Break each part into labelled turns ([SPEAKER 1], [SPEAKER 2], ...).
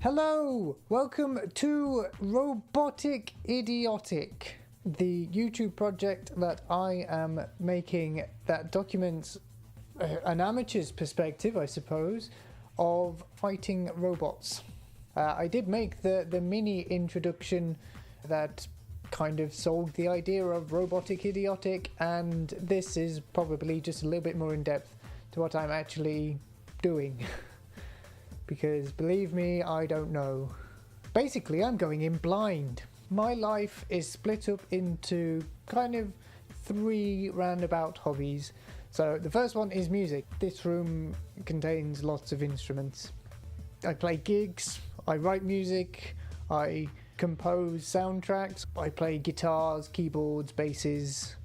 [SPEAKER 1] Hello! Welcome to Robotic Idiotic, the YouTube project that I am making that documents an amateur's perspective, I suppose, of fighting robots. I did make the mini introduction that kind of sold the idea of Robotic Idiotic, and this is probably just a little bit more in depth to what I'm actually doing. Because believe me, I don't know. Basically, I'm going in blind. My life is split up into kind of three roundabout hobbies. So the first one is music. This room contains lots of instruments. I play gigs, I write music, I compose soundtracks, I play guitars, keyboards, basses.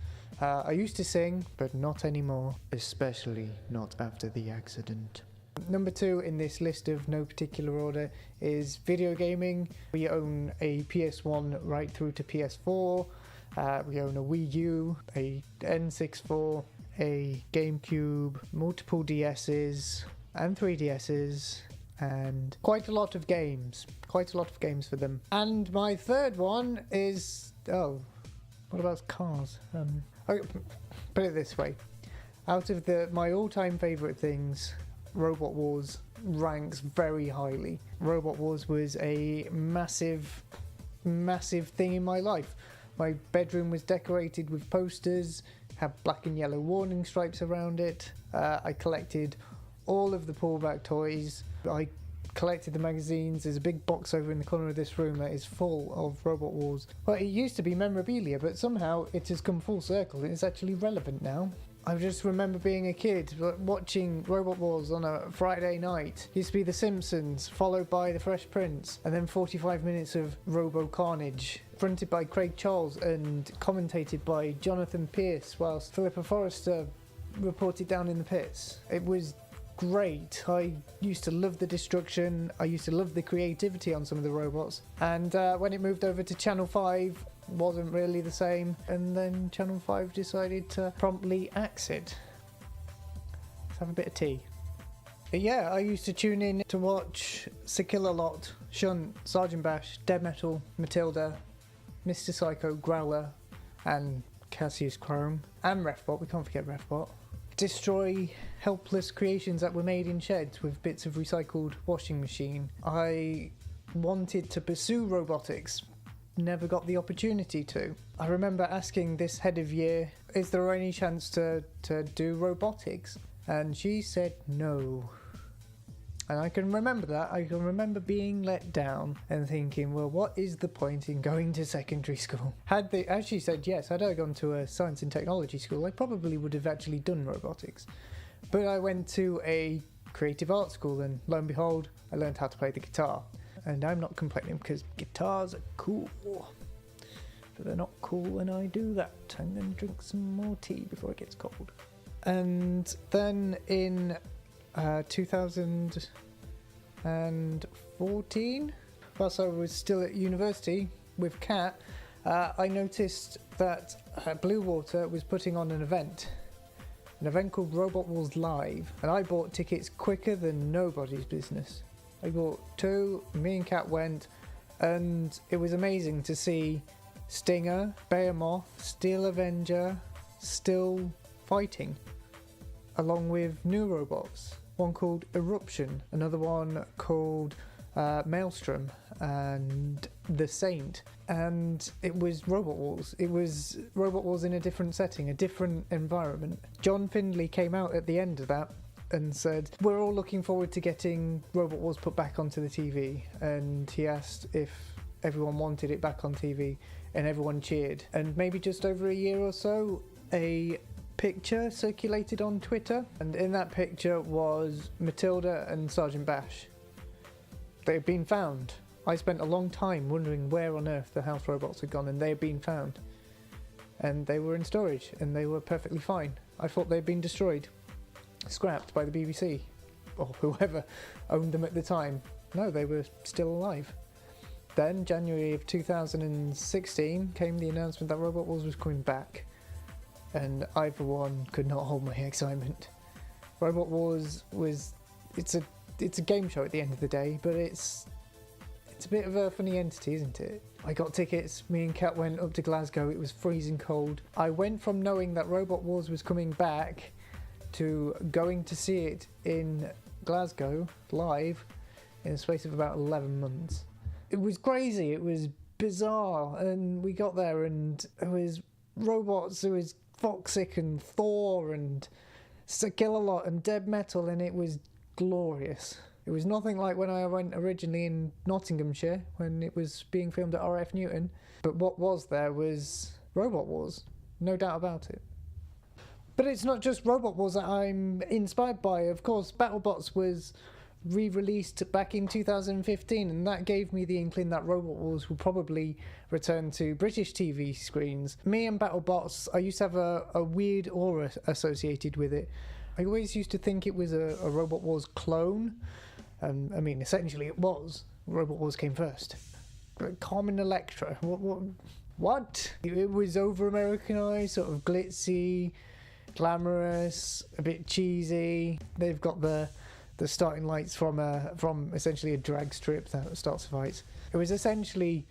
[SPEAKER 1] I used to sing, but not anymore. Especially not after the accident. Number two in this list of no particular order is video gaming. We own a PS1 right through to PS4. We own a Wii U, a N64, a GameCube, multiple DS's and 3DS's, and quite a lot of games. Quite a lot of games for them. And my third one is... oh, what about cars? Okay, put it this way. Out of my all-time favourite things, Robot Wars ranks very highly. Robot Wars was a massive thing in my life. My bedroom was decorated with posters, had black and yellow warning stripes around it. I collected all of the pullback toys. I collected the magazines. There's a big box over in the corner of this room that is full of Robot Wars. Well, it used to be memorabilia, but somehow it has come full circle and it's actually relevant now. I just remember being a kid watching Robot Wars on a Friday night. It used to be The Simpsons, followed by The Fresh Prince, and then 45 minutes of Robo Carnage, fronted by Craig Charles and commentated by Jonathan Pierce, whilst Philippa Forrester reported down in the pits. It was great. I used to love the destruction. I used to love the creativity on some of the robots. And when it moved over to Channel 5, wasn't really the same, and then Channel 5 decided to promptly axe it. Let's have a bit of tea. But yeah, I used to tune in to watch Sir Kill-A-Lot, Shunt, Sergeant Bash, Dead Metal, Matilda, Mr. Psycho, Growler, and Cassius Chrome, and Refbot. We can't forget Refbot. Destroy helpless creations that were made in sheds with bits of recycled washing machine. I wanted to pursue robotics, never got the opportunity to. I remember asking this head of year, is there any chance to do robotics? And she said no. And I can remember that. I can remember being let down and thinking, well, what is the point in going to secondary school? Had they actually said yes, had I gone to a science and technology school, I probably would have actually done robotics. But I went to a creative arts school, and lo and behold, I learned how to play the guitar. And I'm not complaining because guitars are cool. But they're not cool when I do that. I'm going to drink some more tea before it gets cold. And then in 2014, whilst I was still at university with Kat, I noticed that Blue Water was putting on an event called Robot Wars Live, and I bought tickets quicker than nobody's business. I bought two, me and Kat went, and it was amazing to see Stinger, Behemoth, Steel Avenger still fighting, along with new robots. One called Eruption, another one called Maelstrom, and The Saint. And it was Robot Wars. It was Robot Wars in a different setting, a different environment. John Findlay came out at the end of that and said, we're all looking forward to getting Robot Wars put back onto the TV. And he asked if everyone wanted it back on TV, and everyone cheered. And maybe just over a year or so, a picture circulated on Twitter, and in that picture was Matilda and Sergeant Bash. They had been found. I spent a long time wondering where on earth the house robots had gone, and they had been found. And they were in storage, and they were perfectly fine. I thought they'd been destroyed. Scrapped by the BBC or whoever owned them at the time. No, they were still alive. Then, January of 2016, came the announcement that Robot Wars was coming back, and I, for one, could not hold my excitement. Robot Wars it's a game show at the end of the day, but it's It's a bit of a funny entity, isn't it? I got tickets, me and Kat went up to Glasgow, it was freezing cold. I went from knowing that Robot Wars was coming back to going to see it in Glasgow live in the space of about 11 months. It was crazy, it was bizarre, and we got there and there was robots, there was Foxic and Thor and Sakillalot and Dead Metal, and it was glorious. It was nothing like when I went originally in Nottinghamshire when it was being filmed at RF Newton, but what was there was Robot Wars, no doubt about it. But it's not just Robot Wars that I'm inspired by. Of course, BattleBots was re-released back in 2015, and that gave me the inkling that Robot Wars will probably return to British TV screens. Me and BattleBots, I used to have a weird aura associated with it. I always used to think it was a Robot Wars clone. I mean, essentially it was. Robot Wars came first. Carmen Electra, what? It was over-Americanized, sort of glitzy, glamorous, a bit cheesy. They've got the starting lights from essentially a drag strip that starts fights. It was essentially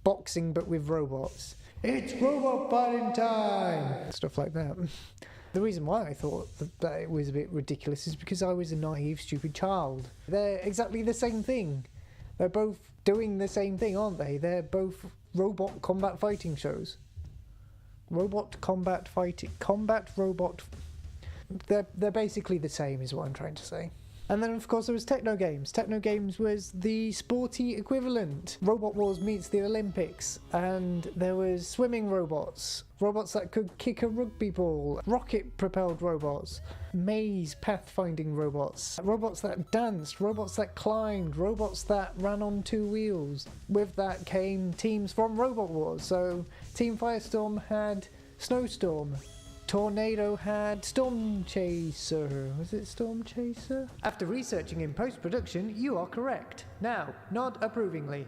[SPEAKER 1] boxing but with robots. It's robot fighting time! Stuff like that. The reason why I thought that it was a bit ridiculous is because I was a naive, stupid child. They're exactly the same thing. They're both doing the same thing, aren't they? They're both robot combat fighting shows. Robot combat fighting... Combat robot... They're basically the same is what I'm trying to say. And then of course there was Technogames. Technogames was the sporty equivalent. Robot Wars meets the Olympics, and there was swimming robots, robots that could kick a rugby ball, rocket-propelled robots, maze pathfinding robots, robots that danced, robots that climbed, robots that ran on two wheels. With that came teams from Robot Wars. So Team Firestorm had Snowstorm. Tornado had Storm Chaser. Was it Storm Chaser? After researching in post-production, you are correct. Now, nod approvingly.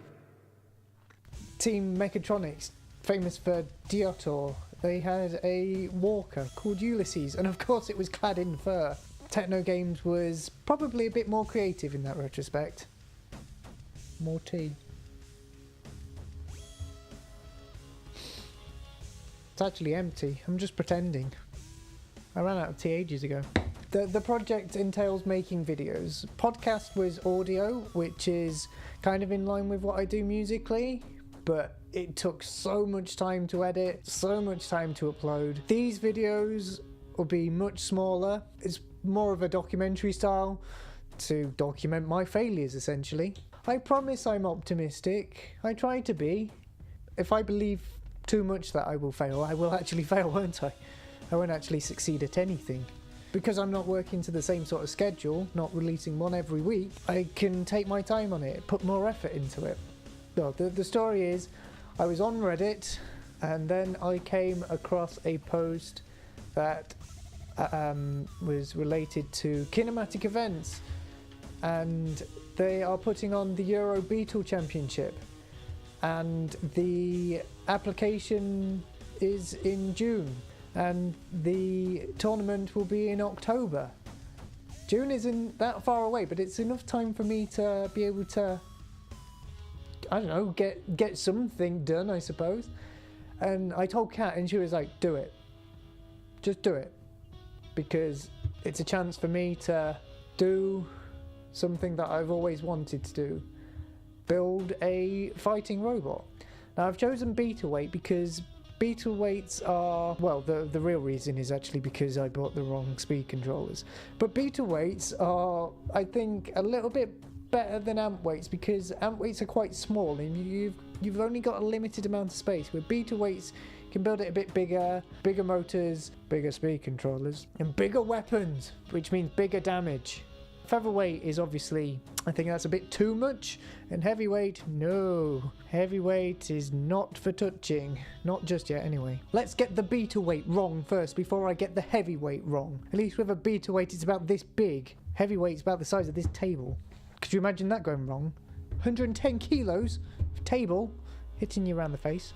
[SPEAKER 1] Team Mechatronics, famous for Idiotic. They had a walker called Ulysses, and of course it was clad in fur. Technogames was probably a bit more creative in that retrospect. More tea. It's actually empty. I'm just pretending. I ran out of tea ages ago. The project entails making videos. Podcast was audio, which is kind of in line with what I do musically, but it took so much time to edit, so much time to upload. These videos will be much smaller. It's more of a documentary style to document my failures, essentially. I promise I'm optimistic. I try to be. If I believe too much that I will fail, I will actually fail, won't I? I won't actually succeed at anything. Because I'm not working to the same sort of schedule, not releasing one every week, I can take my time on it, put more effort into it. So the story is, I was on Reddit, and then I came across a post that was related to kinematic events, and they are putting on the Euro Beetle Championship. And the application is in June, and the tournament will be in October. June isn't that far away, but it's enough time for me to be able to, I don't know, get something done, I suppose. And I told Kat, and she was like, do it. Just do it. Because it's a chance for me to do something that I've always wanted to do. Build a fighting robot. Now I've chosen beta weight because beta weights are, well, the real reason is actually because I bought the wrong speed controllers. But beta weights are, I think, a little bit better than amp weights because amp weights are quite small and you've only got a limited amount of space. With beta weights, you can build it a bit bigger, bigger motors, bigger speed controllers, and bigger weapons, which means bigger damage. Featherweight is obviously, I think that's a bit too much, and heavyweight, no. Heavyweight is not for touching. Not just yet, anyway. Let's get the beta weight wrong first before I get the heavyweight wrong. At least with a beta weight, it's about this big. Heavyweight's about the size of this table. Could you imagine that going wrong? 110 kilos of table hitting you around the face.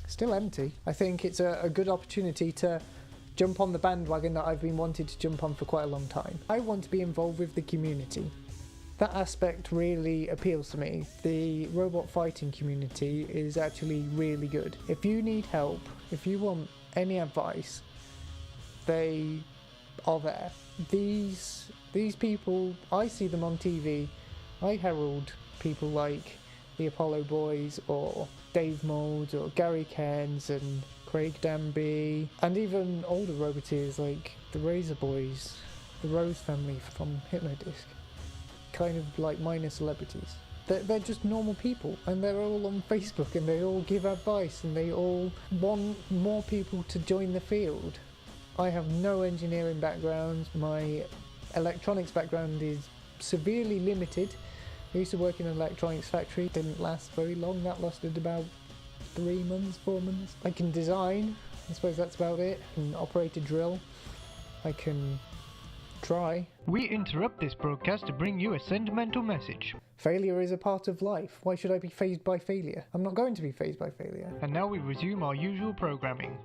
[SPEAKER 1] Still empty. I think it's a good opportunity to jump on the bandwagon that I've been wanting to jump on for quite a long time. I want to be involved with the community. That aspect really appeals to me. The robot fighting community is actually really good. If you need help, if you want any advice, they are there. These people, I see them on TV. I herald people like the Apollo Boys or Dave Moulds or Gary Cairns and Craig Danby, and even older Roboteers like the Razor Boys, the Rose family from Hypnodisc. Kind of like minor celebrities. They're just normal people, and they're all on Facebook, and they all give advice, and they all want more people to join the field. I have no engineering background. My electronics background is severely limited. I used to work in an electronics factory. Didn't last very long. That lasted about 3 months, 4 months. I can design. I suppose that's about it. I can operate a drill. I can try.
[SPEAKER 2] We interrupt this broadcast to bring you a sentimental message.
[SPEAKER 1] Failure is a part of life. Why should I be fazed by failure? I'm not going to be fazed by failure.
[SPEAKER 2] And now we resume our usual programming.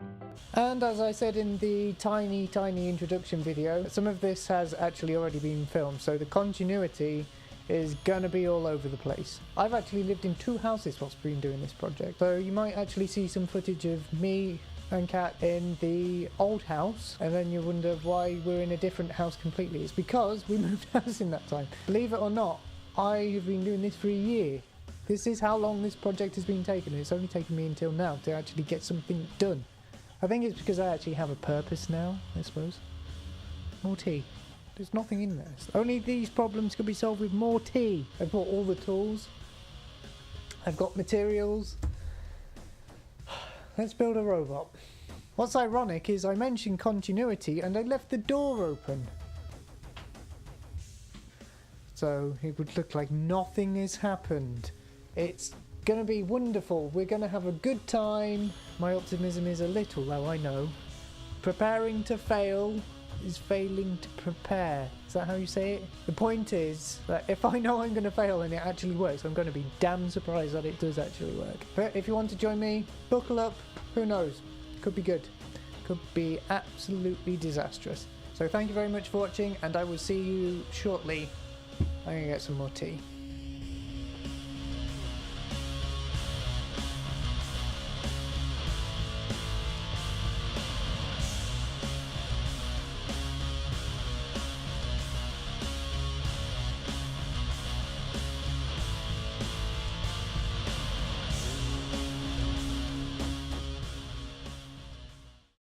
[SPEAKER 1] And as I said in the tiny introduction video, some of this has actually already been filmed, so the continuity is gonna be all over the place. I've actually lived in 2 houses whilst been doing this project, so you might actually see some footage of me and Kat in the old house, and then you wonder why we're in a different house completely. It's because we moved house in that time. Believe it or not, I have been doing this for a year. This is how long this project has been taking. It's only taken me until now to actually get something done. I think it's because I actually have a purpose now, I suppose. More tea. There's nothing in there. Only these problems can be solved with more tea. I've bought all the tools. I've got materials. Let's build a robot. What's ironic is I mentioned continuity and I left the door open. So it would look like nothing has happened. It's gonna be wonderful. We're gonna have a good time. My optimism is a little low, I know. Preparing to fail is failing to prepare. Is that how you say it? The point is that if I know I'm going to fail and it actually works, I'm going to be damn surprised that it does actually work. But if you want to join me, buckle up. Who knows? Could be good. Could be absolutely disastrous. So thank you very much for watching, and I will see you shortly. I'm going to get some more tea.